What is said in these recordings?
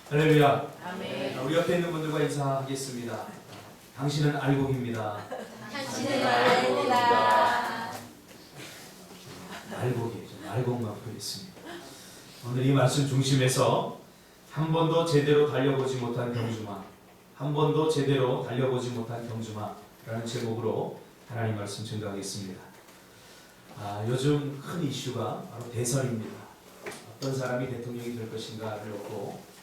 할렐루야. 아멘. 우리 옆에 있는 분들과 인사하겠습니다. 당신은 알곡입니다. 당신은 알곡이다. 알곡이죠. 알곡만 보겠습니다. 오늘 이 말씀 중심에서 한 번도 제대로 달려보지 못한 경주마, 한 번도 제대로 달려보지 못한 경주마라는 제목으로 하나님 말씀 증거하겠습니다. 요즘 큰 이슈가 바로 대선입니다. 어떤 사람이 대통령이 될 것인가를 놓고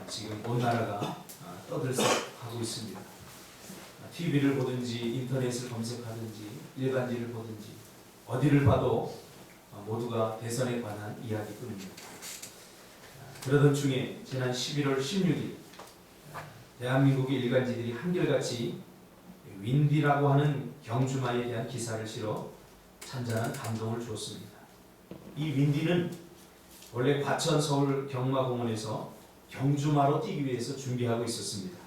지금 온 나라가 떠들썩하고 있습니다. TV를 보든지 인터넷을 검색하든지 일간지를 보든지 어디를 봐도 모두가 대선에 관한 이야기뿐입니다. 그러던 중에 지난 11월 16일 대한민국의 일간지들이 한결같이 윈디라고 하는 경주마에 대한 기사를 실어 찬잔한 감동을 주었습니다. 이 윈디는 원래 과천 서울 경마공원에서 경주마로 뛰기 위해서 준비하고 있었습니다.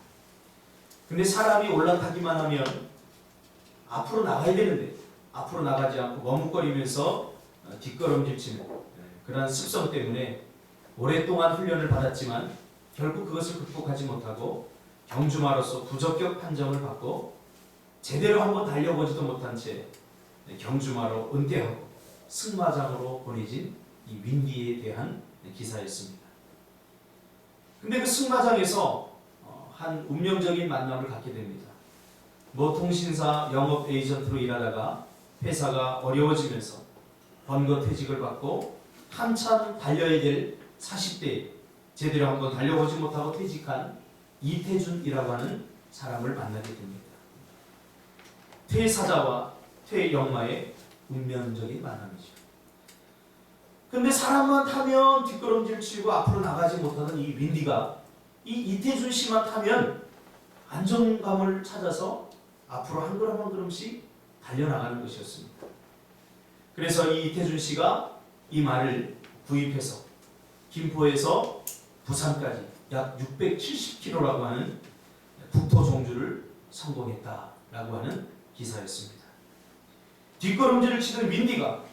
근데 사람이 올라타기만 하면 앞으로 나가야 되는데 앞으로 나가지 않고 머뭇거리면서 뒷걸음질 치는 그러한 습성 때문에 오랫동안 훈련을 받았지만 결국 그것을 극복하지 못하고 경주마로서 부적격 판정을 받고 제대로 한번 달려보지도 못한 채 경주마로 은퇴하고 승마장으로 보내진 이 윈디에 대한 기사였습니다. 근데 그 승마장에서 한 운명적인 만남을 갖게 됩니다. 모 통신사 영업 에이전트로 일하다가 회사가 어려워지면서 번거퇴직을 받고 한참 달려야 될 40대에 제대로 한번 달려보지 못하고 퇴직한 이태준이라고 하는 사람을 만나게 됩니다. 퇴사자와 퇴영마의 운명적인 만남이죠. 근데 사람만 타면 뒷걸음질 치고 앞으로 나가지 못하는 이 윈디가 이 이태준 씨만 타면 안정감을 찾아서 앞으로 한 걸음 한 걸음씩 달려나가는 것이었습니다. 그래서 이 이태준 씨가 이 말을 구입해서 김포에서 부산까지 약 670km라고 하는 국토 종주를 성공했다라고 하는 기사였습니다. 뒷걸음질을 치던 윈디가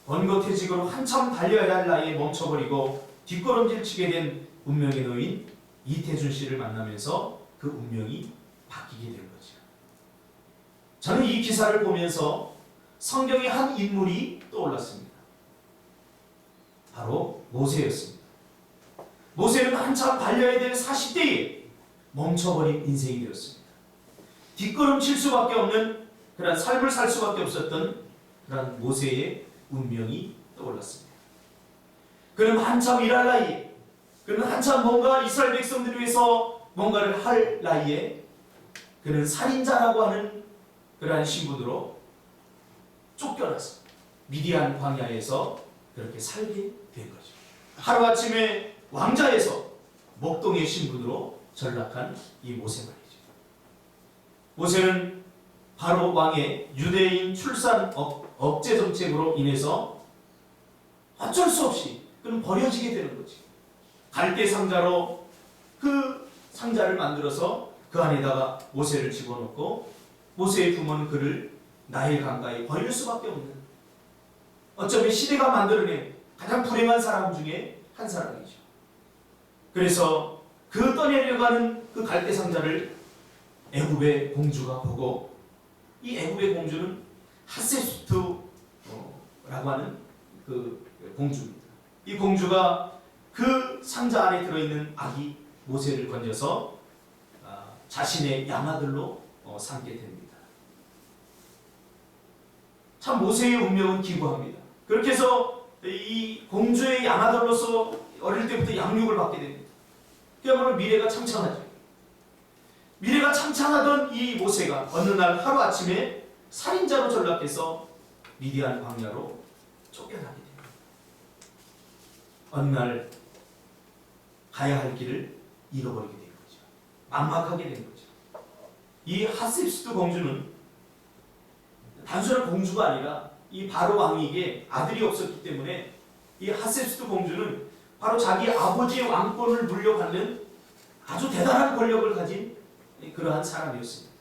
번거퇴직으로 한참 달려야 할 나이에 멈춰버리고 뒷걸음질 치게 된 운명의 노인 이태준 씨를 만나면서 그 운명이 바뀌게 된 거죠. 저는 이 기사를 보면서 성경의 한 인물이 떠올랐습니다. 바로 모세였습니다. 모세는 한참 달려야 될 40대에 멈춰버린 인생이 되었습니다. 뒷걸음칠 수밖에 없는 그런 삶을 살 수밖에 없었던 그런 모세의 운명이 떠올랐습니다. 그는 한참 일할 나이에, 그는 한참 뭔가 이스라엘 백성들을 위해서 뭔가를 할 나이에 그는 살인자라고 하는 그러한 신분으로 쫓겨나서 미디안 광야에서 그렇게 살게 된 거죠. 하루아침에 왕자에서 목동의 신분으로 전락한 이 모세 말이죠. 모세는 바로 왕의 유대인 출산 억제 정책으로 인해서 어쩔 수 없이 그는 버려지게 되는 거지. 갈대 상자로 그 상자를 만들어서 그 안에다가 모세를 집어넣고 모세의 부모는 그를 나일 강가에 버릴 수밖에 없는, 어쩌면 시대가 만들어낸 가장 불행한 사람 중에 한 사람이죠. 그래서 그 떠내려가는 그 갈대 상자를 애굽의 공주가 보고, 이 애굽의 공주는 핫세수트라고 하는 그 공주입니다. 이 공주가 그 상자 안에 들어있는 아기 모세를 건져서 자신의 양아들로 삼게 됩니다. 참 모세의 운명은 기구합니다. 그렇게 해서 이 공주의 양아들로서 어릴 때부터 양육을 받게 됩니다. 그야말로 미래가 창창하죠. 미래가 창창하던 이 모세가 어느 날 하루아침에 살인자로 전락해서 미디안 광야로 쫓겨나게 됩니다. 어느 날 가야 할 길을 잃어버리게 된 거죠. 막막하게 된 거죠. 이 핫셉수트 공주는 단순한 공주가 아니라 이 바로 왕에게 아들이 없었기 때문에 이 핫셉수트 공주는 바로 자기 아버지의 왕권을 물려받는 아주 대단한 권력을 가진 그러한 사람이었습니다.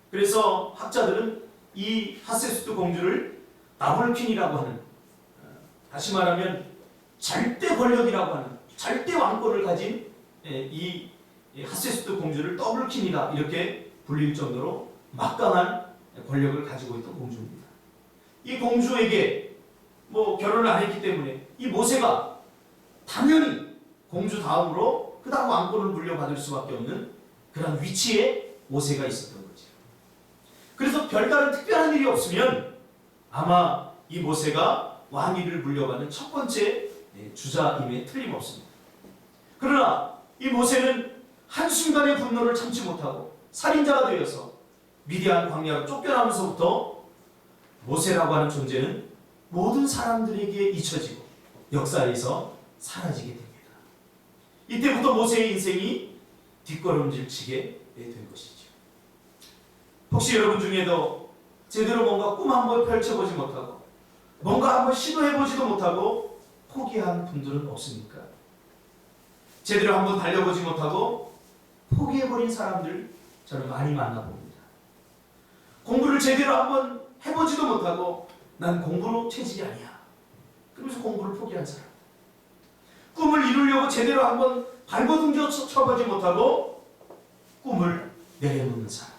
그래서 학자들은 이 핫세수트 공주를 나볼퀸이라고 하는, 다시 말하면 절대 권력이라고 하는, 절대 왕권을 가진 이 핫세스트 공주를 더블킨이다 이렇게 불릴 정도로 막강한 권력을 가지고 있던 공주입니다. 이 공주에게 결혼을 안 했기 때문에 이 모세가 당연히 공주 다음으로 그 다음 왕권을 물려받을 수밖에 없는 그런 위치에 모세가 있었던 거죠. 그래서 별다른 특별한 일이 없으면 아마 이 모세가 왕위를 물려받는 첫 번째 주자임에 틀림없습니다. 그러나 이 모세는 한순간의 분노를 참지 못하고 살인자가 되어서 미디안 광야로 쫓겨나면서부터 모세라고 하는 존재는 모든 사람들에게 잊혀지고 역사에서 사라지게 됩니다. 이때부터 모세의 인생이 뒷걸음질치게 된 것이죠. 혹시 여러분 중에도 제대로 뭔가 꿈 한번 펼쳐보지 못하고 뭔가 한번 시도해보지도 못하고 포기한 분들은 없습니까? 제대로 한번 달려보지 못하고 포기해버린 사람들 저는 많이 만나봅니다. 공부를 제대로 한번 해보지도 못하고 난 공부로 체질이 아니야. 그러면서 공부를 포기한 사람. 꿈을 이루려고 제대로 한번 발버둥겨 쳐보지 못하고 꿈을 내려놓는 사람.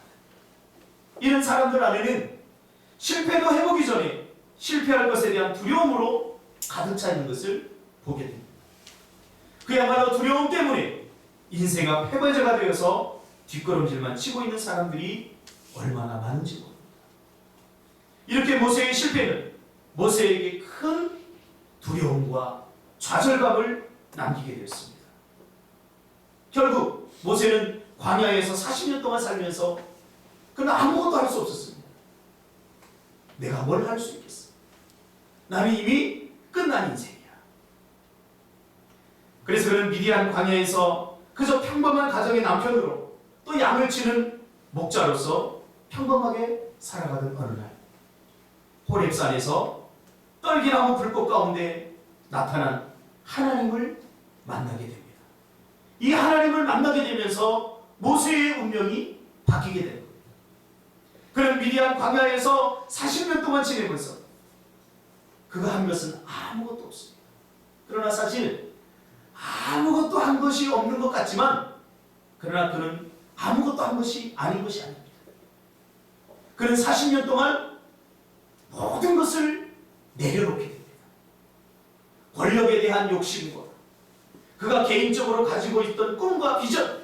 이런 사람들 안에는 실패도 해보기 전에 실패할 것에 대한 두려움으로 가득 차 있는 것을 보게 됩니다. 그야말로 두려움 때문에 인생과 패배자가 되어서 뒷걸음질만 치고 있는 사람들이 얼마나 많은지 모릅니다. 이렇게 모세의 실패는 모세에게 큰 두려움과 좌절감을 남기게 되었습니다. 결국 모세는 광야에서 40년 동안 살면서 그는 아무것도 할 수 없었습니다. 내가 뭘 할 수 있겠어? 나는 이미 끝난 인생이야. 그래서 그는 미디안 광야에서 그저 평범한 가정의 남편으로 또 양을 치는 목자로서 평범하게 살아가던 어느 날 호렙산에서 떨기나무 불꽃 가운데 나타난 하나님을 만나게 됩니다. 이 하나님을 만나게 되면서 모세의 운명이 바뀌게 되는 겁니다. 그는 미디안 광야에서 40년 동안 지내면서 그가 한 것은 아무것도 없습니다. 그러나 사실 아무것도 한 것이 없는 것 같지만 그러나 그는 아무것도 한 것이 아닌 것이 아닙니다. 그는 40년 동안 모든 것을 내려놓게 됩니다. 권력에 대한 욕심과 그가 개인적으로 가지고 있던 꿈과 비전,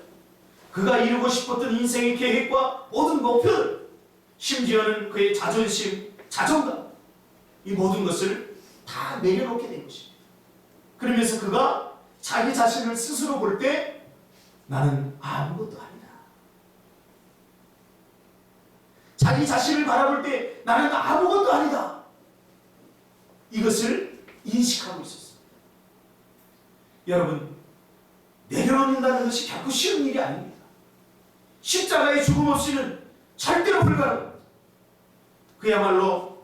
그가 이루고 싶었던 인생의 계획과 모든 목표들, 심지어는 그의 자존심, 자존감, 이 모든 것을 다 내려놓게 된 것입니다. 그러면서 그가 자기 자신을 스스로 볼 때 나는 아무것도 아니다. 자기 자신을 바라볼 때 나는 아무것도 아니다. 이것을 인식하고 있었습니다. 여러분, 내려놓는다는 것이 결코 쉬운 일이 아닙니다. 십자가의 죽음 없이는 절대로 불가능합니다. 그야말로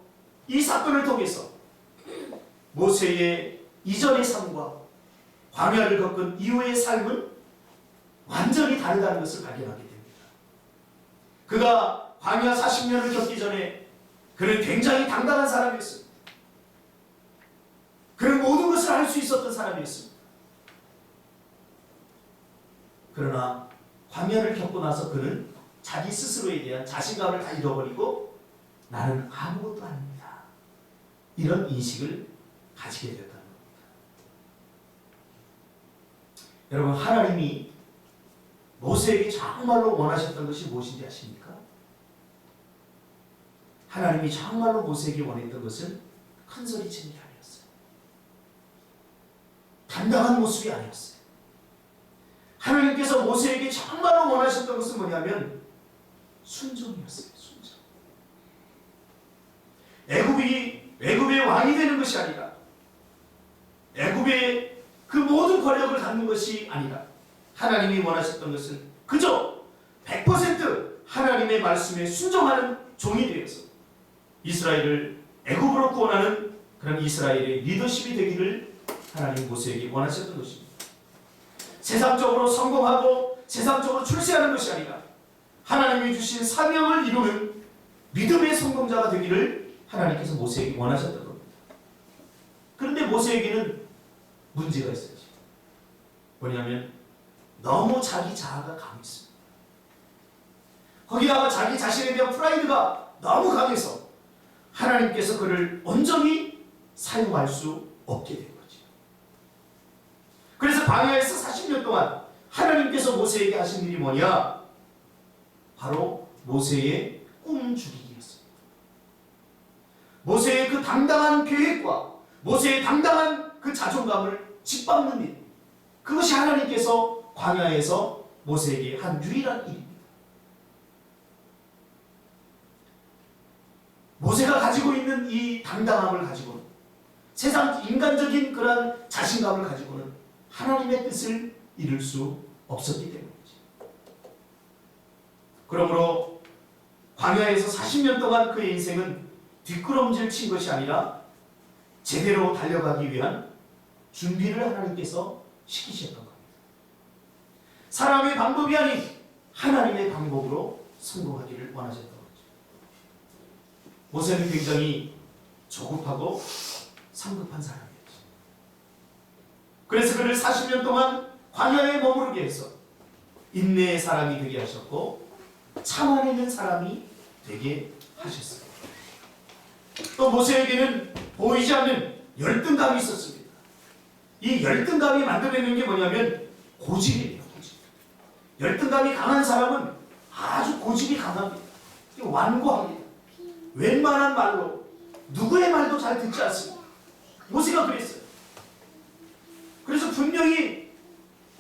이 사건을 통해서 모세의 이전의 삶과 광야를 겪은 이후의 삶은 완전히 다르다는 것을 발견하게 됩니다. 그가 광야 40년을 겪기 전에 그는 굉장히 당당한 사람이었습니다. 그는 모든 것을 할 수 있었던 사람이었습니다. 그러나 광야를 겪고 나서 그는 자기 스스로에 대한 자신감을 다 잃어버리고 나는 아무것도 아닙니다. 이런 인식을 가지게 되었다는 겁니다. 여러분, 하나님이 모세에게 정말로 원하셨던 것이 무엇인지 아십니까? 하나님이 정말로 모세에게 원했던 것은 큰 소리치는 게 아니었어요. 당당한 모습이 아니었어요. 하나님께서 모세에게 정말로 원하셨던 것은 뭐냐면 순종이었어요. 순종. 애굽의 왕이 되는 것이 아니라 애굽의 그 모든 권력을 갖는 것이 아니라 하나님이 원하셨던 것은 그저 100% 하나님의 말씀에 순종하는 종이 되어서 이스라엘을 애굽으로 구원하는 그런 이스라엘의 리더십이 되기를 하나님 모세에게 원하셨던 것입니다. 세상적으로 성공하고 세상적으로 출세하는 것이 아니라 하나님이 주신 사명을 이루는 믿음의 성공자가 되기를 하나님께서 모세에게 원하셨던 겁니다. 그런데 모세에게는 문제가 있어요. 뭐냐면 너무 자기 자아가 강했습니다. 거기다가 자기 자신에 대한 프라이드가 너무 강해서 하나님께서 그를 온전히 사용할 수 없게 된 거죠. 그래서 광야에서 40년 동안 하나님께서 모세에게 하신 일이 뭐냐? 바로 모세의 꿈 죽이기였습니다. 모세의 그 당당한 계획과 모세의 당당한 그 자존감을 짓밟는 일, 그것이 하나님께서 광야에서 모세에게 한 유일한 일입니다. 모세가 가지고 있는 이 당당함을 가지고는, 세상 인간적인 그런 자신감을 가지고는 하나님의 뜻을 이룰 수 없었기 때문이지. 그러므로 광야에서 40년 동안 그의 인생은 뒷걸음질 친 것이 아니라 제대로 달려가기 위한 준비를 하나님께서 시키셨던 겁니다. 사람의 방법이 아닌 하나님의 방법으로 성공하기를 원하셨던 거죠. 모세는 굉장히 조급하고 성급한 사람이었죠. 그래서 그를 40년 동안 광야에 머무르게 해서 인내의 사람이 되게 하셨고 참아내는 사람이 되게 하셨습니다. 또 모세에게는 보이지 않는 열등감이 있었습니다. 이 열등감이 만들어내는 게 뭐냐면 고집이에요. 고집. 열등감이 강한 사람은 아주 고집이 강합니다. 완고합니다. 웬만한 말로 누구의 말도 잘 듣지 않습니다. 모세가 그랬어요. 그래서 분명히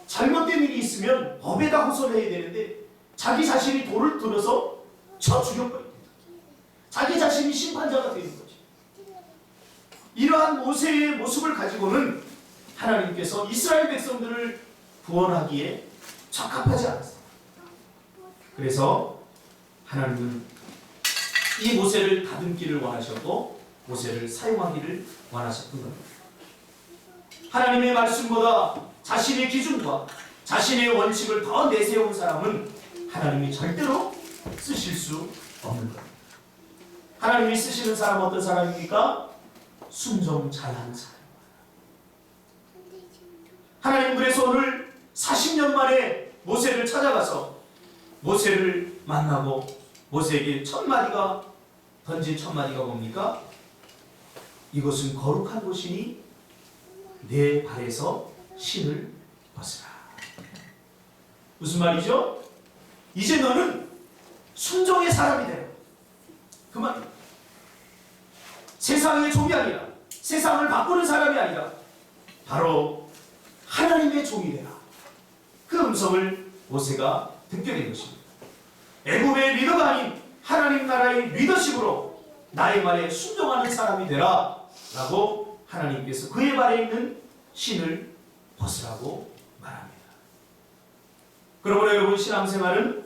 잘못된 일이 있으면 법에다 호소를 해야 되는데 자기 자신이 돌을 들어서 쳐 죽여버립니다. 자기 자신이 심판자가 되는 거죠. 이러한 모세의 모습을 가지고는 하나님께서 이스라엘 백성들을 구원하기에 적합하지 않았습니다. 그래서 하나님은 이 모세를 다듬기를 원하셨고 모세를 사용하기를 원하셨던 겁니다. 하나님의 말씀보다 자신의 기준과 자신의 원칙을 더 내세운 사람은 하나님이 절대로 쓰실 수 없는 겁니다. 하나님이 쓰시는 사람은 어떤 사람입니까? 순종 잘하는 사람. 하나님 그래서 오늘 40년 만에 모세를 찾아가서 모세를 만나고 모세에게 던진 첫 마디가 뭡니까? 이것은 거룩한 곳이니 내 발에서 신을 벗으라. 무슨 말이죠? 이제 너는 순종의 사람이 되라. 그 말입니다. 세상의 종이 아니라, 세상을 바꾸는 사람이 아니라 바로 하나님의 종이 되라. 그 음성을 모세가 듣게 된 것입니다. 애굽의 리더가 아닌 하나님 나라의 리더십으로 나의 말에 순종하는 사람이 되라 라고 하나님께서 그의 발에 있는 신을 벗으라고 말합니다. 그러므로 여러분, 신앙생활은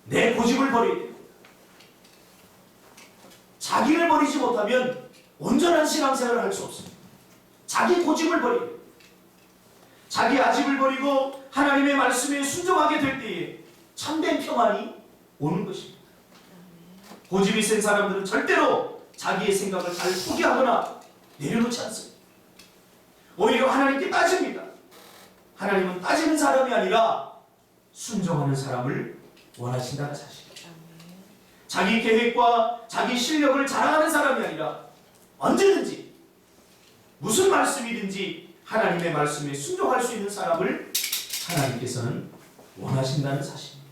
내 고집을 버려야 됩니다. 자기를 버리지 못하면 온전한 신앙생활을 할 수 없습니다. 자기 고집을 버려야 됩니다. 자기 아집을 버리고 하나님의 말씀에 순종하게 될 때에 참된 평안이 오는 것입니다. 고집이 센 사람들은 절대로 자기의 생각을 잘 포기하거나 내려놓지 않습니다. 오히려 하나님께 따집니다. 하나님은 따지는 사람이 아니라 순종하는 사람을 원하신다는 사실입니다. 자기 계획과 자기 실력을 자랑하는 사람이 아니라 언제든지 무슨 말씀이든지 하나님의 말씀에 순종할 수 있는 사람을 하나님께서는 원하신다는 사실입니다.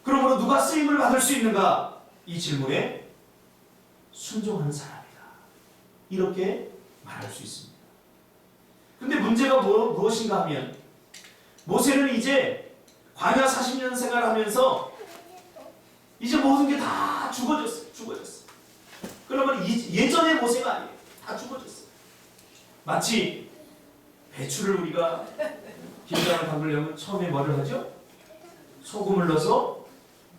그러므로 누가 쓰임을 받을 수 있는가? 이 질문에 순종하는 사람이다. 이렇게 말할 수 있습니다. 근데 문제가 무엇인가 하면 모세는 이제 광야 40년 생활하면서 이제 모든 게 다 죽어졌어. 그러면 예전의 모세가 아니에요. 다 죽어졌어요. 마치 배추를 우리가 김장을 담그려면 처음에 뭐를 하죠? 소금을 넣어서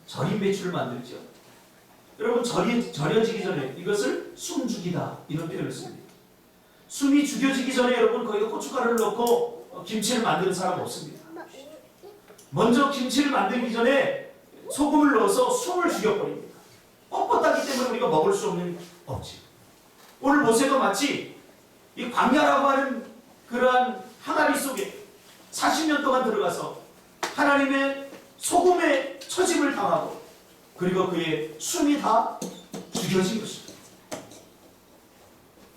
절인 배추를 만들죠. 여러분, 절여지기 전에 이것을 숨죽이다 이런 표현을 씁니다. 숨이 죽여지기 전에 여러분 거기다 고춧가루를 넣고 김치를 만드는 사람 없습니다. 먼저 김치를 만들기 전에 소금을 넣어서 숨을 죽여버립니다. 뻣뻣하기 때문에 우리가 먹을 수 없는 법칙. 오늘 모세도 마치 이 광야라고 하는 그러한 항아리 속에 40년 동안 들어가서 하나님의 소금에 처짐을 당하고 그리고 그의 숨이 다 죽여진 것입니다.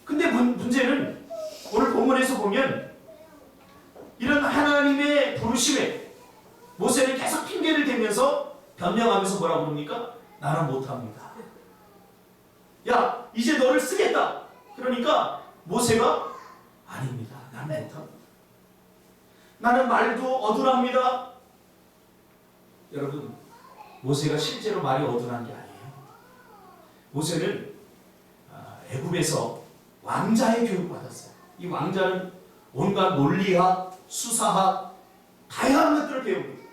근데 문제는 오늘 본문에서 보면 이런 하나님의 부르심에 모세는 계속 핑계를 대면서 변명하면서 뭐라고 그럽니까? 나는 못합니다. 야, 이제 너를 쓰겠다. 그러니까 모세가 아닙니다. 나는 못합니다. 나는 말도 어둔합니다. 여러분, 모세가 실제로 말이 어둔한 게 아니에요. 모세는 애굽에서 왕자의 교육을 받았어요. 이 왕자는 온갖 논리학, 수사학, 다양한 것들을 배웁니다.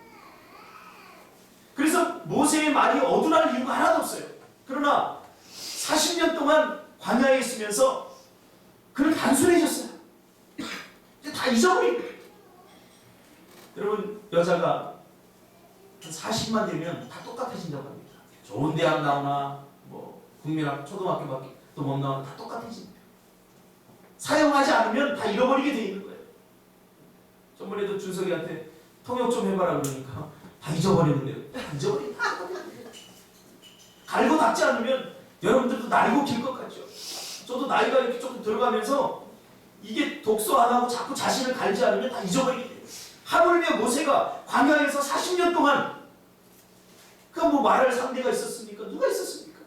그래서 모세의 말이 어둔할 이유가 하나도 없어요. 그러나 40년 동안 광야에 있으면서 그는 단순해졌어요. 다 잊어버린 거예요. 여러분, 여자가 한 40만 되면 다 똑같아진다고 합니다. 좋은 대학 나오나 뭐 국민학 초등학교밖에 또 못 나오나 다 똑같아집니다. 사용하지 않으면 다 잃어버리게 돼 있는 거예요. 저번에도 준석이한테 통역 좀 해봐라 그러니까 다 잊어버리는데요. 다 잊어버린다. 갈고 닦지 않으면 여러분들도 날고 길 것 같죠. 저도 나이가 이렇게 조금 들어가면서 이게 독서 안 하고 자꾸 자신을 갈지 않으면 다 잊어버리게 돼요. 하물며 모세가 광야에서 40년 동안 뭐 말할 상대가 있었습니까? 누가 있었습니까?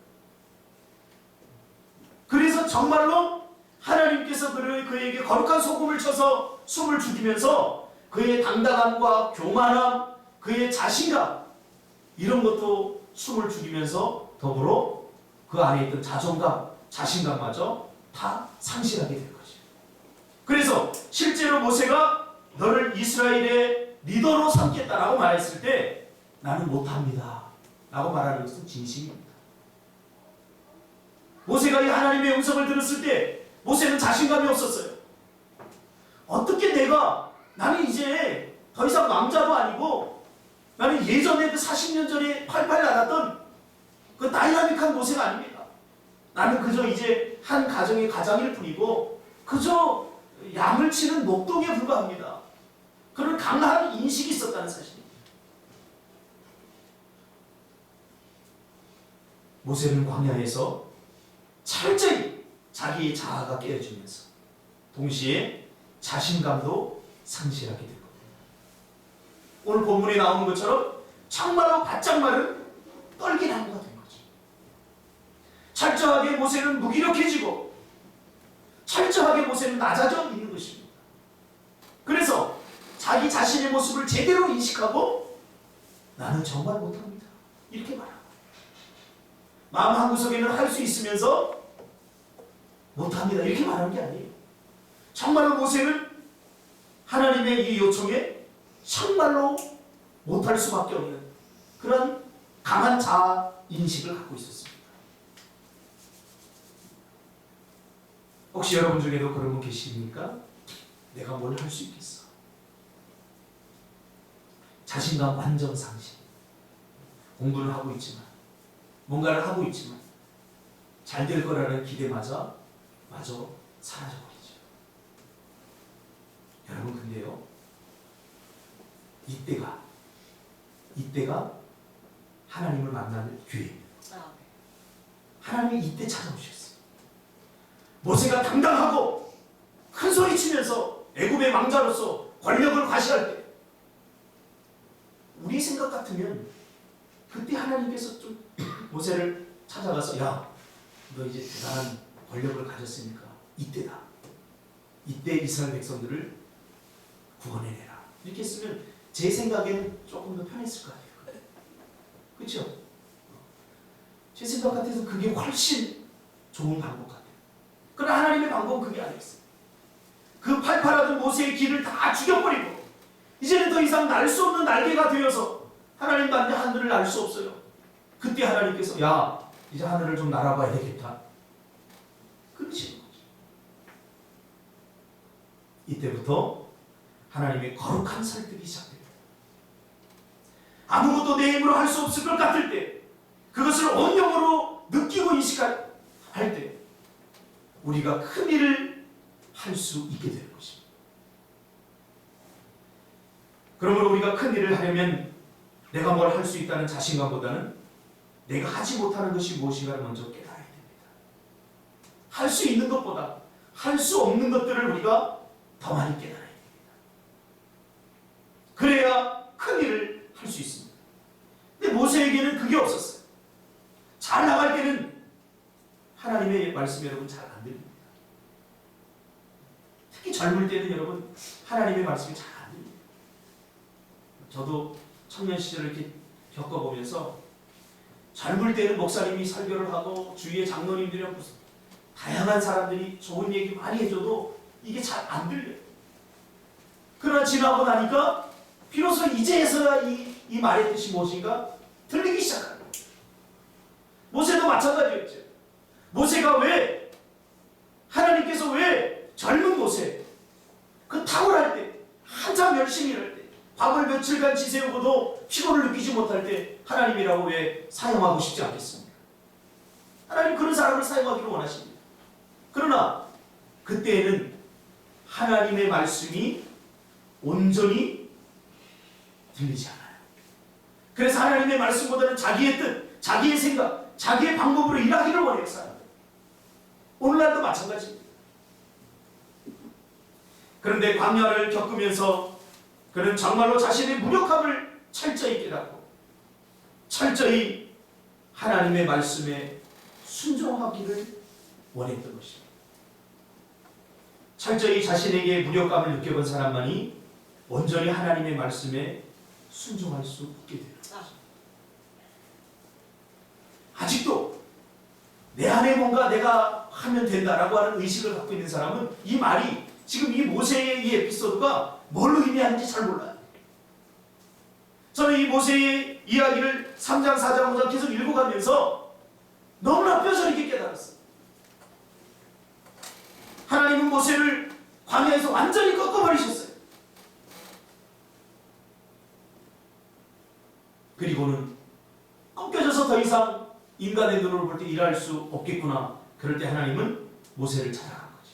그래서 정말로 하나님께서 그에게 거룩한 소금을 쳐서 숨을 죽이면서 그의 당당함과 교만함, 그의 자신감 이런 것도 숨을 죽이면서 더불어 그 안에 있던 자존감, 자신감마저 다 상실하게 될 것이에요. 그래서 실제로 모세가 너를 이스라엘의 리더로 삼겠다라고 말했을 때 나는 못합니다 라고 말하는 것은 진심입니다. 모세가 이 하나님의 음성을 들었을 때 모세는 자신감이 없었어요. 어떻게 나는 이제 더 이상 왕자도 아니고 나는 예전에 그 40년 전에 팔팔 날았던 그 다이나믹한 모세가 아닙니다. 나는 그저 이제 한 가정의 가장일 뿐이고 그저 양을 치는 목동에 불과합니다. 그런 강한 인식이 있었다는 사실입니다. 모세는 광야에서 철저히 자기의 자아가 깨어지면서 동시에 자신감도 상실하게 될 겁니다. 오늘 본문에 나오는 것처럼 정말로 바짝 마른 떨기나무가 된 거죠. 철저하게 모세는 무기력해지고 철저하게 모세는 낮아져 있는 것입니다. 그래서 자기 자신의 모습을 제대로 인식하고 나는 정말 못합니다. 이렇게 말합니다. 마음 한구석에는 할 수 있으면서 못합니다. 이렇게 말하는 게 아니에요. 정말로 모세는 하나님의 이 요청에 정말로 못할 수밖에 없는 그런 강한 자아 인식을 갖고 있었습니다. 혹시 여러분 중에도 그런 분 계십니까? 내가 뭘 할 수 있겠어? 자신감 완전 상실. 공부를 하고 있지만 뭔가를 하고 있지만 잘 될 거라는 기대마저 마저 사라져버리죠. 여러분 근데요 이때가 하나님을 만날 기회입니다. 하나님이 이때 찾아오셨어요. 모세가 당당하고 큰 소리 치면서 애굽의 왕자로서 권력을 과시할 때 우리 생각 같으면 그때 하나님께서 좀 모세를 찾아가서 야, 너 이제 대단한 권력을 가졌으니까 이때다. 이때 이스라엘 백성들을 구원해내라. 이렇게 했으면 제 생각에는 조금 더 편했을 것 같아요. 그렇죠? 제 생각 같아서 그게 훨씬 좋은 방법 같아요. 그러나 하나님의 방법은 그게 아니었어요. 그 팔팔하던 모세의 길을 다 죽여버리고 이제는 더 이상 날 수 없는 날개가 되어서 하나님 반대 하늘을 날 수 없어요. 그때 하나님께서 야, 이제 하늘을 좀 날아봐야 되겠다. 그러시는 거죠. 이때부터 하나님의 거룩한 설득이 시작됩니다. 아무것도 내 힘으로 할 수 없을 것 같을 때 그것을 온 영으로 느끼고 인식할 때 우리가 큰 일을 할 수 있게 되는 것입니다. 그러므로 우리가 큰 일을 하려면 내가 뭘 할 수 있다는 자신감보다는 내가 하지 못하는 것이 무엇인가를 먼저 깨달아야 됩니다. 할 수 있는 것보다 할 수 없는 것들을 우리가 더 많이 깨달아야 됩니다. 그래야 큰 일을 할 수 있습니다. 근데 모세에게는 그게 없었어요. 잘 나갈 때는 하나님의 말씀이 여러분 잘 안 들립니다. 특히 젊을 때는 여러분 하나님의 말씀이 잘 안 들립니다. 저도 청년 시절을 이렇게 겪어보면서 젊을 때는 목사님이 설교를 하고 주위에 장로님들이랑 무슨 다양한 사람들이 좋은 얘기 많이 해줘도 이게 잘 안 들려요. 그러나 지나고 나니까 비로소 이제서야 이 말의 뜻이 무엇인가 들리기 시작하는 거예요. 모세도 마찬가지였죠. 모세가 왜 하나님께서 왜 젊은 모세 그 탁월할 때 한참 열심히 일할 때 밤을 며칠간 지새우고도 피곤을 느끼지 못할 때 하나님이라고 왜 사용하고 싶지 않겠습니까? 하나님 그런 사람을 사용하기를 원하십니다. 그러나 그때에는 하나님의 말씀이 온전히 들리지 않아요. 그래서 하나님의 말씀보다는 자기의 뜻, 자기의 생각, 자기의 방법으로 일하기를 원해요, 사람들. 오늘날도 마찬가지입니다. 그런데 광야를 겪으면서 그는 정말로 자신의 무력함을 철저히 깨닫고 철저히 하나님의 말씀에 순종하기를 원했던 것입니다. 철저히 자신에게 무력감을 느껴본 사람만이 온전히 하나님의 말씀에 순종할 수 있게 되는 것입니다. 아직도 내 안에 뭔가 내가 하면 된다라고 하는 의식을 갖고 있는 사람은 이 말이 지금 이 모세의 이 에피소드가 뭘로 의미하는지 잘 몰라요. 저는 이 모세의 이야기를 3장, 4장, 5장 계속 읽어가면서 너무나 뼈저리게 깨달았어요. 하나님은 모세를 광야에서 완전히 꺾어버리셨어요. 그리고는 꺾여져서 더 이상 인간의 눈으로 볼 때 일할 수 없겠구나. 그럴 때 하나님은 모세를 찾아간 거죠.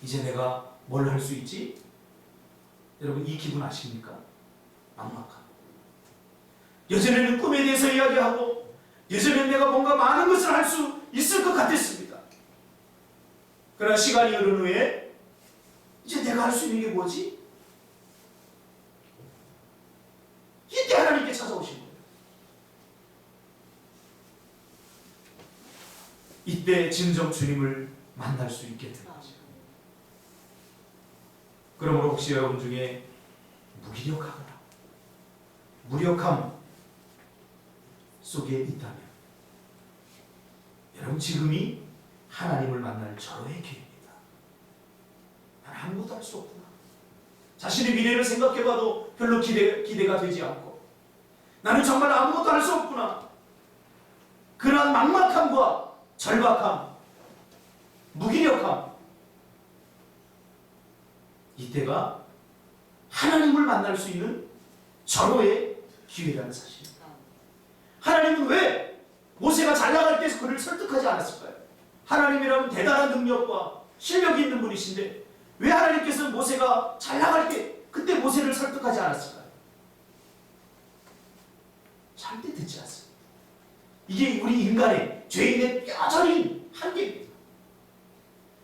이제 내가 뭘 할 수 있지? 여러분 이 기분 아십니까? 막막함. 예전에는 꿈에 대해서 이야기하고 예전에는 내가 뭔가 많은 것을 할 수 있을 것 같았습니다. 그러나 시간이 흐른 후에 이제 내가 할 수 있는 게 뭐지? 이때 하나님께 찾아오신 거예요. 이때 진정 주님을 만날 수 있게 된 거죠. 그러므로 혹시 여러분 중에 무기력하거나 무력함 속에 있다면 여러분 지금이 하나님을 만날 절호의 기회입니다. 나는 아무것도 할 수 없구나. 자신의 미래를 생각해봐도 별로 기대가 되지 않고 나는 정말 아무것도 할 수 없구나. 그러한 막막함과 절박함, 무기력함, 이때가 하나님을 만날 수 있는 절호의 기회라는 사실입니다. 하나님은 왜 모세가 잘 나갈 때 그를 설득하지 않았을까요? 하나님이라면 대단한 능력과 실력이 있는 분이신데 왜 하나님께서 모세가 잘 나갈 때 그때 모세를 설득하지 않았을까요? 절대 듣지 않습니다. 이게 우리 인간의 죄인의 뼈저린 한계입니다.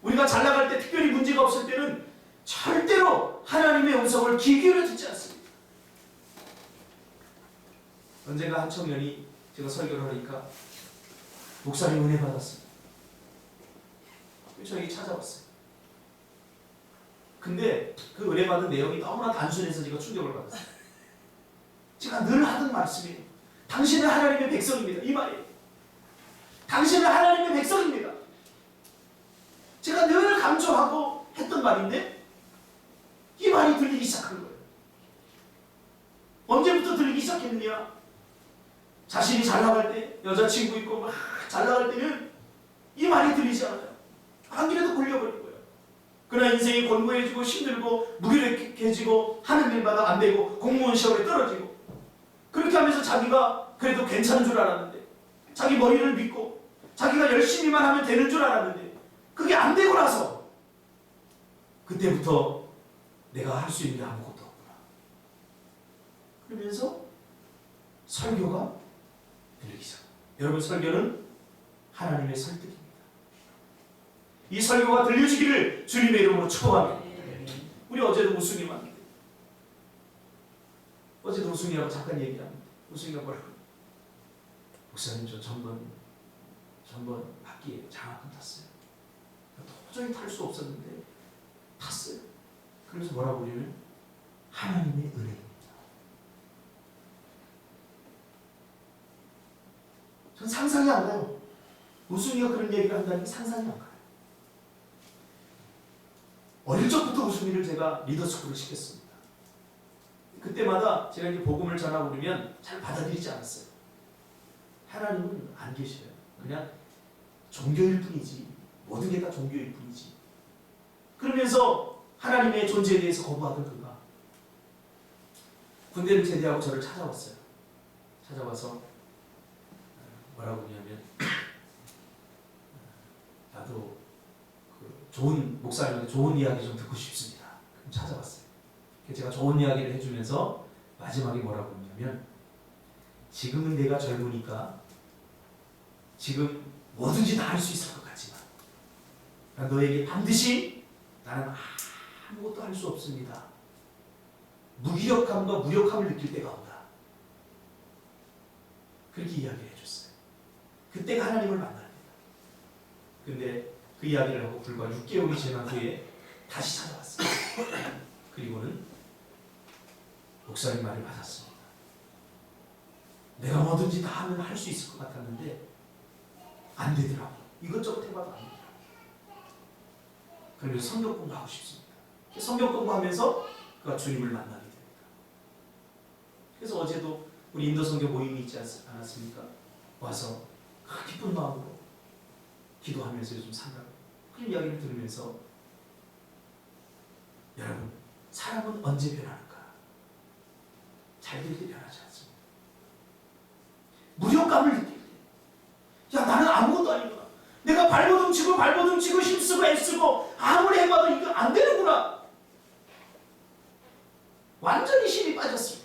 우리가 잘 나갈 때 특별히 문제가 없을 때는 절대로 하나님의 음성을 귀 기울여 듣지 않습니다. 언젠가 한 청년이 제가 설교를 하니까 목사님 은혜 받았습니다. 저에게 찾아왔어요. 근데 그 은혜 받은 내용이 너무나 단순해서 제가 충격을 받았어요. 제가 늘 하던 말씀이에요. 당신은 하나님의 백성입니다. 이 말이에요. 당신은 하나님의 백성입니다. 제가 늘 강조하고 했던 말인데 이 말이 들리기 시작한 거예요. 언제부터 들리기 시작했느냐? 자신이 잘 나갈 때, 여자친구 있고 막 잘 나갈 때는 이 말이 들리지 않아요. 한 길에도 걸려버린 거예요. 그러나 인생이 곤고해지고 힘들고 무기력해지고 하는 일마다 안 되고 공무원 시험에 떨어지고 그렇게 하면서 자기가 그래도 괜찮은 줄 알았는데 자기 머리를 믿고 자기가 열심히만 하면 되는 줄 알았는데 그게 안 되고 나서 그때부터 내가 할 수 있는 게 아무것도 없구나. 그러면서 설교가 들리기 시작합니다. 여러분, 설교는 하나님의 설득입니다. 이 설교가 들려지기를 주님의 이름으로 축복합니다. 우리 어제도 우승이 왔는데, 어제도 우승이라고 잠깐 얘기합니다. 우승이가 뭐라고? 목사님, 저 전번 바퀴에 장학금 탔어요. 도저히 탈 수 없었는데 탔어요. 그래서 뭐라고 우리는 하나님의 은혜입니다. 전 상상이 안 가요. 우승이가 그런 얘기를 한다는 게 상상이 안 가요. 어릴 적부터 우승이를 제가 리더스쿨을 시켰습니다. 그때마다 제가 이제 복음을 전하고 그러면 잘 받아들이지 않았어요. 하나님은 안 계셔요. 그냥 종교일 뿐이지, 모든 게 다 종교일 뿐이지. 그러면서 하나님의 존재에 대해서 거부하던 그가 군대를 제대하고 저를 찾아왔어요. 찾아와서 뭐라고 하냐면, 나도 그 좋은 목사님한테 좋은 이야기 좀 듣고 싶습니다. 그럼 찾아왔어요. 제가 좋은 이야기를 해주면서 마지막에 뭐라고 했냐면, 지금은 내가 젊으니까 지금 뭐든지 다 할 수 있을 것 같지만 난 너에게 반드시 나는 아무것도 할 수 없습니다. 무기력함과 무력함을 느낄 때가 온다. 그렇게 이야기를 해줬어요. 그때가 하나님을 만납니다. 근데 그 이야기를 하고 불과 6개월이 지난 후에 다시 찾아왔어요. 그리고는 목사님 말을 받았습니다. 내가 뭐든지 다 하면 할 수 있을 것 같았는데 안 되더라고. 이것저것 해봐도 안 되더라고. 그래서 성경 공부하고 싶습니다. 성경 공부하면서 그가 주님을 만나게 됩니다. 그래서 어제도 우리 인도 선교 모임이 있지 않았습니까? 와서 기쁜 마음으로 기도하면서 요즘 산다고 그 이야기를 들으면서, 여러분, 사람은 언제 변하는가? 잘 될 때 변하지 않습니다. 무력감을 느낄 때, 야, 나는 아무것도 아니구나. 내가 발버둥 치고 힘쓰고 애쓰고 아무리 해봐도 이거 안 되는구나. 완전히 힘이 빠졌을 때,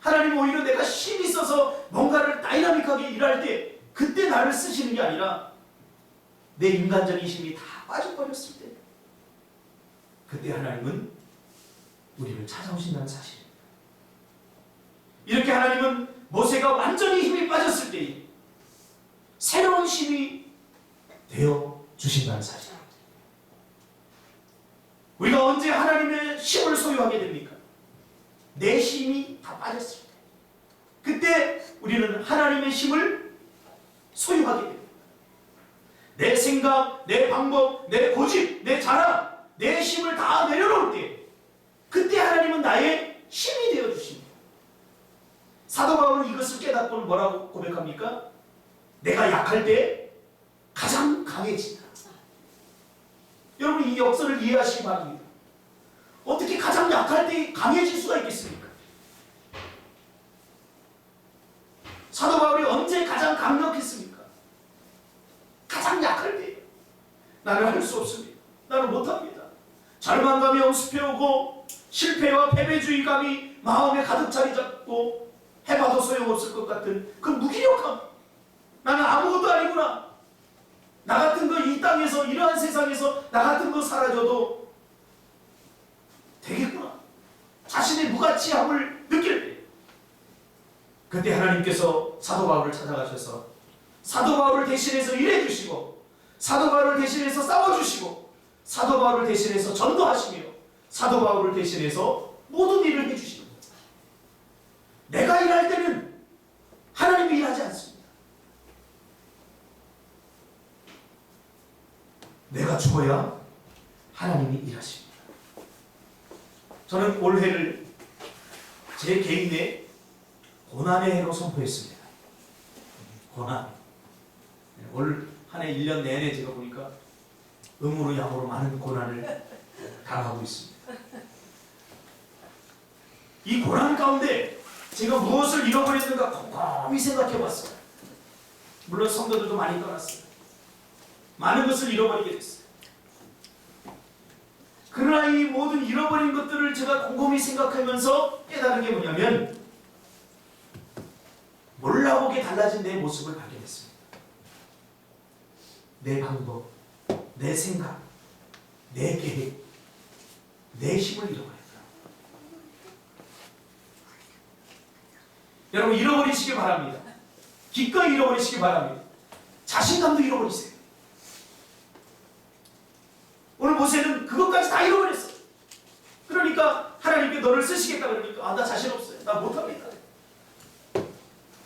하나님은 오히려 내가 힘이 있어서 뭔가를 다이나믹하게 일할 때 그때 나를 쓰시는 게 아니라 내 인간적인 힘이 다 빠져버렸을 때, 그때 하나님은 우리를 찾아오신다는 사실입니다. 이렇게 하나님은 모세가 완전히 힘이 빠졌을 때 새로운 힘이 되어 주신다는 사실입니다. 우리가 언제 하나님의 힘을 소유하게 됩니까? 내 힘이 다 빠졌을 때. 그때 우리는 하나님의 힘을 소유하게 됩니다. 내 생각, 내 방법, 내 고집, 내 자랑, 내 힘을 다 내려놓을 때, 그때 하나님은 나의 힘이 되어 주십니다. 사도 바울은 이것을 깨닫고 뭐라고 고백합니까? 내가 약할 때 가장 강해진다. 여러분, 이 역설을 이해하시기 바랍니다. 어떻게 가장 약할 때 강해질 수가 있겠습니까? 사도 바울이 언제 가장 강력했습니까? 가장 약할 때. 나는 할 수 없습니다. 나는 못합니다. 절망감이 엄습해오고 실패와 패배주의감이 마음에 가득 자리 잡고 해봐도 소용없을 것 같은 그 무기력함. 나는 아무것도 아니구나. 나 같은 거 이 땅에서, 이러한 세상에서 나 같은 거 사라져도 되겠구나. 자신의 무가치함을 느낄 때, 그때 하나님께서 사도 바울을 찾아가셔서 사도 바울을 대신해서 일해주시고, 사도 바울을 대신해서 싸워주시고, 사도 바울을 대신해서 전도하시며, 사도 바울을 대신해서 모든 일을 해주십니다. 내가 일할 때는 하나님이 일하지 않습니다. 내가 죽어야 하나님이 일하십니다. 저는 올해를 제 개인의 고난의 해로 선포했습니다. 고난. 올 한 해 1년 내내 제가 보니까 음으로 양으로 많은 고난을 당하고 있습니다. 이 고난 가운데 제가 무엇을 잃어버렸는가 곰곰이 생각해 봤어요. 물론 성도들도 많이 떠났어요. 많은 것을 잃어버리게 됐어요. 그 그러나 이 모든 잃어버린 것들을 제가 곰곰이 생각하면서 깨달은 게 뭐냐면 몰라보게 달라진 내 모습을 발견했습니다. 내 방법, 내 생각, 내 계획, 내 힘을 잃어버렸다. 여러분 잃어버리시기 바랍니다. 기꺼이 잃어버리시기 바랍니다. 자신감도 잃어버리세요. 오늘 모세는 그것까지 다 잃어버렸어요. 그러니까 하나님께 너를 쓰시겠다 그러니까 나 자신 없어요. 나 못합니다.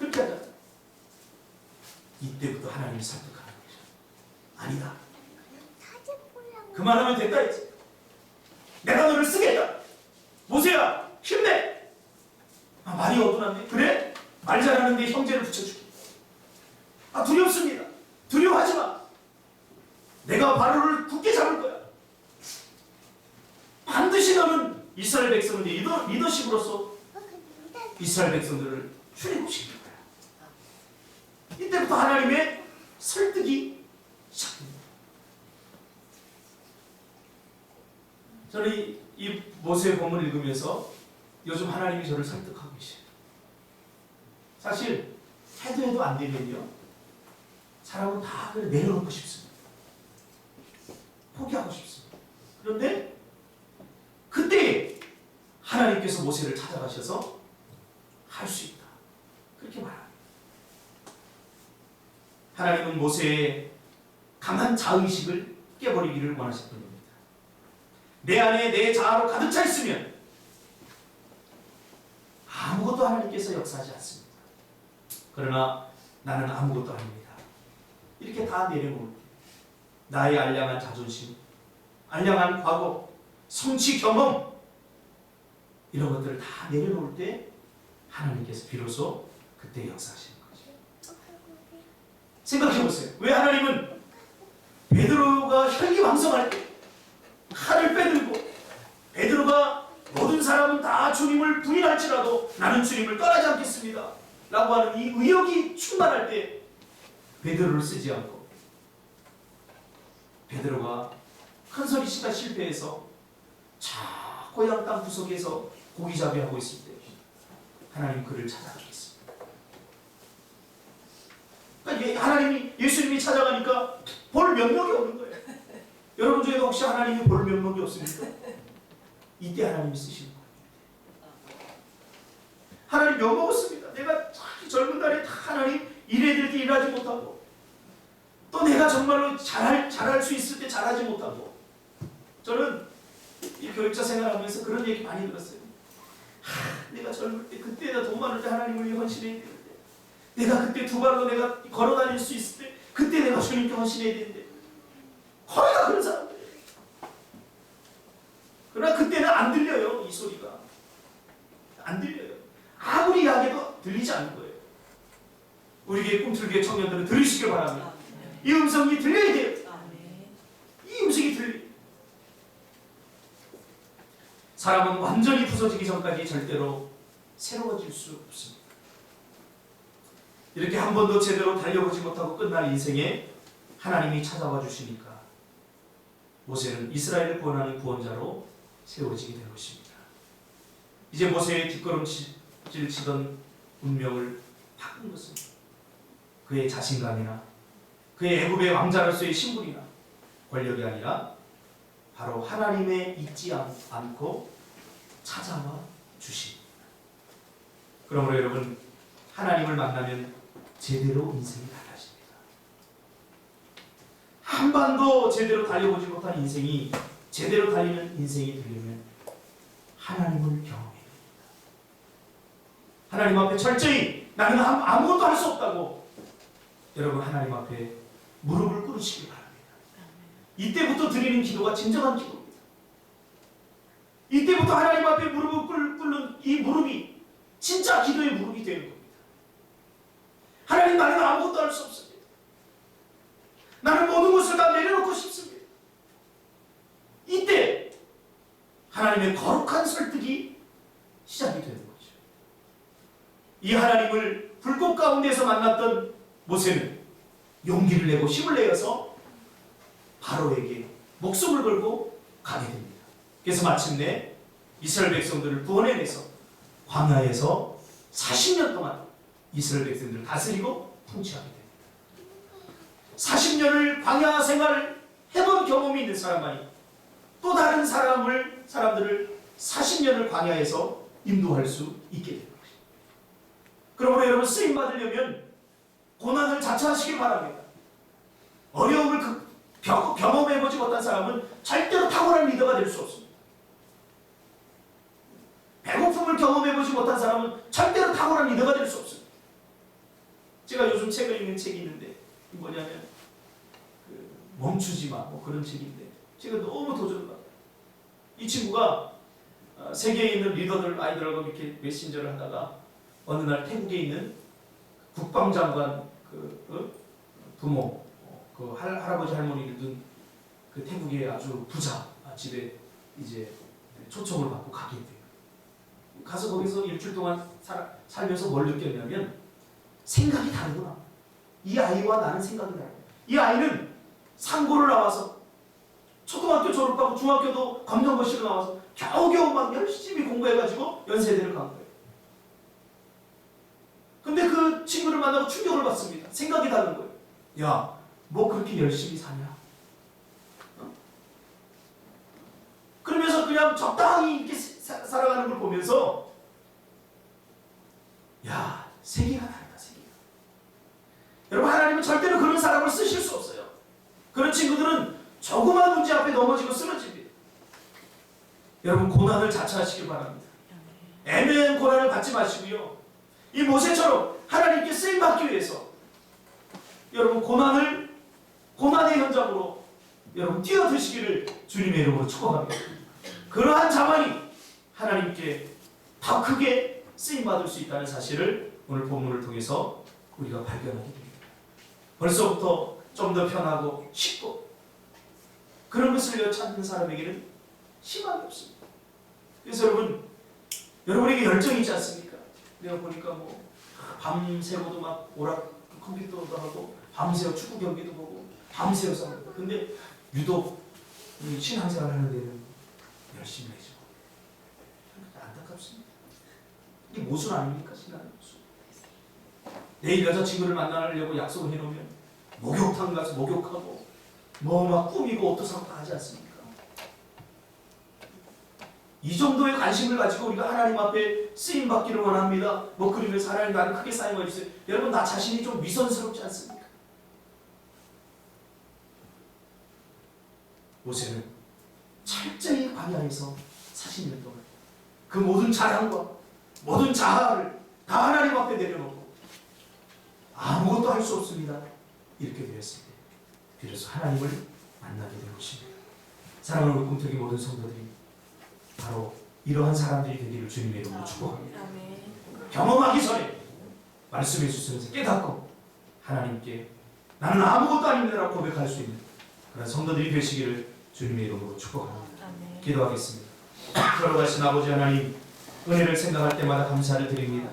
그렇게 하잖아. 이때부터 하나님이 설득하는 거죠. 아니다. 그만하면 된다 이제. 내가 너를 쓰겠다. 모세야 힘내. 말이 어두웠네. 그래? 말 잘하는데 형제를 붙여줄게. 두렵습니다. 두려워하지 마. 내가 바로를 굳게 잡을 거야. 반드시 너는 이스라엘 백성을 리더십으로서 이스라엘 백성들을 출애굽시킬 거야. 이때부터 하나님의 설득이 시작됩니다. 저는 이 모세의 본문을 읽으면서 요즘 하나님이 저를 설득하고 계셔요. 사실 해도 안 되면요 사람은 다 그걸 내려놓고 싶습니다. 포기하고 싶습니다. 그런데 그때 하나님께서 모세를 찾아가셔서 할 수 있다. 그렇게 말합니다. 하나님은 모세의 강한 자의식을 깨버리기를 원하셨던 겁니다. 내 안에 내 자아로 가득 차 있으면 아무것도 하나님께서 역사하지 않습니다. 그러나 나는 아무것도 아닙니다. 이렇게 다 내려놓을 때 나의 알량한 자존심, 알량한 과거, 성취 경험 이런 것들을 다 내려놓을 때 하나님께서 비로소 그때 역사하시는 거죠. 생각해보세요. 왜 하나님은 베드로가 혈기왕성할 때 칼을 빼들고 베드로가 모든 사람은 다 주님을 부인할지라도 나는 주님을 떠나지 않겠습니다 라고 하는 이 의욕이 충만할 때 베드로를 쓰지 않고 베드로가 큰 소리 치다 실패해서 자 고향 땅 구석에서 고기잡이 하고 있을 때 하나님 그를 찾아가겠습니다. 그러니까 하나님이 예수님이 찾아가니까 볼 면목이 없는 거예요. 여러분 중에도 혹시 하나님이 볼 면목이 없습니까? 이때 하나님이 쓰시는 거예요. 하나님 면목 없습니다. 내가 젊은 날에 다 하나님 일해야 될 때 일하지 못하고 또 내가 정말로 잘할 수 있을 때 잘하지 못하고 저는 이 교육자 생활하면서 그런 얘기 많이 들었어요. 내가 젊을 때 그때 나 돈 많을 때 하나님을 위해 헌신해야 되는데 내가 그때 두 발로 내가 걸어 다닐 수 있을 때 그때 내가 주님께 헌신해야 되는데 거의 다 그런 사람들이에요. 그러나 그때는 안 들려요. 이 소리가 안 들려요. 아무리 이야기해도 들리지 않는 거예요. 우리 교회 꿈틀교회 청년들은 들으시길 바랍니다. 이 음성이 들려야 돼요. 이 음성이 들려요. 사람은 완전히 부서지기 전까지 절대로 새로워질 수 없습니다. 이렇게 한 번도 제대로 달려보지 못하고 끝날 인생에 하나님이 찾아와 주시니까 모세는 이스라엘을 구원하는 구원자로 세워지게 된 것입니다. 이제 모세의 뒷걸음질 치던 운명을 바꾼 것은 그의 자신감이나 그의 애굽의 왕자로서의 신분이나 권력이 아니라 바로 하나님의 잊지 않고 찾아와 주십니다. 그러므로 여러분 하나님을 만나면 제대로 인생이 달라집니다. 한 번도 제대로 달려보지 못한 인생이 제대로 달리는 인생이 되려면 하나님을 경험해야 됩니다. 하나님 앞에 철저히 나는 아무것도 할 수 없다고 여러분 하나님 앞에 무릎을 꿇으시기 바랍니다. 이때부터 드리는 기도가 진정한 기도입니다. 이때부터 하나님 앞에 무릎을 꿇는 이 무릎이 진짜 기도의 무릎이 되는 겁니다. 하나님 나는 아무것도 할 수 없습니다. 나는 모든 것을 다 내려놓고 싶습니다. 이때 하나님의 거룩한 설득이 시작이 되는 거죠. 이 하나님을 불꽃 가운데서 만났던 모세는 용기를 내고 힘을 내어서 바로에게 목숨을 걸고 가게 됩니다. 그래서 마침내 이스라엘 백성들을 구원해내서 광야에서 40년 동안 이스라엘 백성들을 다스리고 통치하게 됩니다. 40년을 광야 생활을 해본 경험이 있는 사람만이 또 다른 사람들을 40년을 광야에서 인도할 수 있게 되는 것입니다. 그러므로 여러분 쓰임 받으려면 고난을 자처하시길 바랍니다. 어려움을 경험해보지 못한 사람은 절대로 탁월한 리더가 될 수 없습니다. 배고픔을 경험해보지 못한 사람은 절대로 탁월한 리더가 될 수 없습니다. 제가 요즘 책을 읽는 책이 있는데 뭐냐면 멈추지 마 그런 책인데 제가 너무 도전을 받아요. 이 친구가 세계에 있는 리더들 아이들하고 이렇게 메신저를 하다가 어느 날 태국에 있는 국방장관 부모 할아버지 할머니를 둔 그 태국의 아주 부자 집에 이제 초청을 받고 가게 돼요. 가서 거기서 일주일 동안 살면서 뭘 느꼈냐면 생각이 다르구나. 이 아이와 나는 생각이 다르구나. 이 아이는 상고를 나와서 초등학교 졸업하고 중학교도 검정고시로 나와서 겨우겨우 막 열심히 공부해가지고 연세대를 간 거예요. 근데 그 친구를 만나고 충격을 받습니다. 생각이 다른 거예요. 야, 뭐 그렇게 열심히 사냐? 그러면서 그냥 적당히 이렇게 살아가는 걸 보면서 야, 세계가 다르다, 세계가. 여러분, 하나님은 절대로 그런 사람을 쓰실 수 없어요. 그런 친구들은 조그만 문제 앞에 넘어지고 쓰러집니다. 여러분, 고난을 자처하시길 바랍니다. 애매한 고난을 받지 마시고요. 이 모세처럼 하나님께 쓰임받기 위해서 여러분 고난의 현장으로 여러분 뛰어드시기를 주님의 이름으로 축복합니다. 그러한 자만이 하나님께 더 크게 쓰임받을 수 있다는 사실을 오늘 본문을 통해서 우리가 발견하게 됩니다. 벌써부터 좀 더 편하고 쉽고 그런 것을 찾는 사람에게는 희망이 없습니다. 그래서 여러분에게 열정이 있지 않습니까? 내가 보니까 밤새고도 막 컴퓨터도 하고 밤새워 축구 경기도 보고 밤새워서 합니다. 근데 유독 신앙생활 하는 데는 열심히 해줘. 안타깝습니다. 이게 모순 아닙니까? 신앙의 모순. 내일 여자친구를 만나려고 약속을 해놓으면 목욕탕 가서 목욕하고 막 꾸미고 옷도 사고 다 하지 않습니까? 이 정도의 관심을 가지고 우리가 하나님 앞에 쓰임받기를 원합니다. 그러면서 하나님 나를 크게 사용해 주세요. 여러분, 나 자신이 좀 위선스럽지 않습니까? 모세는 철저히 광야에서 40년 동안 그 모든 자랑과 모든 자아를 다 하나님 앞에 내려놓고 아무것도 할 수 없습니다. 이렇게 되었습니다. 그래서 하나님을 만나게 된 것입니다. 사랑하는 꿈틀기 모든 성도들이 바로 이러한 사람들이 되기를 주님의 이름으로 축복합니다. 경험하기 전에 말씀해 주시면서 깨닫고 하나님께 나는 아무것도 아닙니다라고 고백할 수 있는 그런 성도들이 되시기를 주님의 이름으로 축복합니다. 기도하겠습니다. 걸어가신 아버지 하나님, 은혜를 생각할 때마다 감사를 드립니다.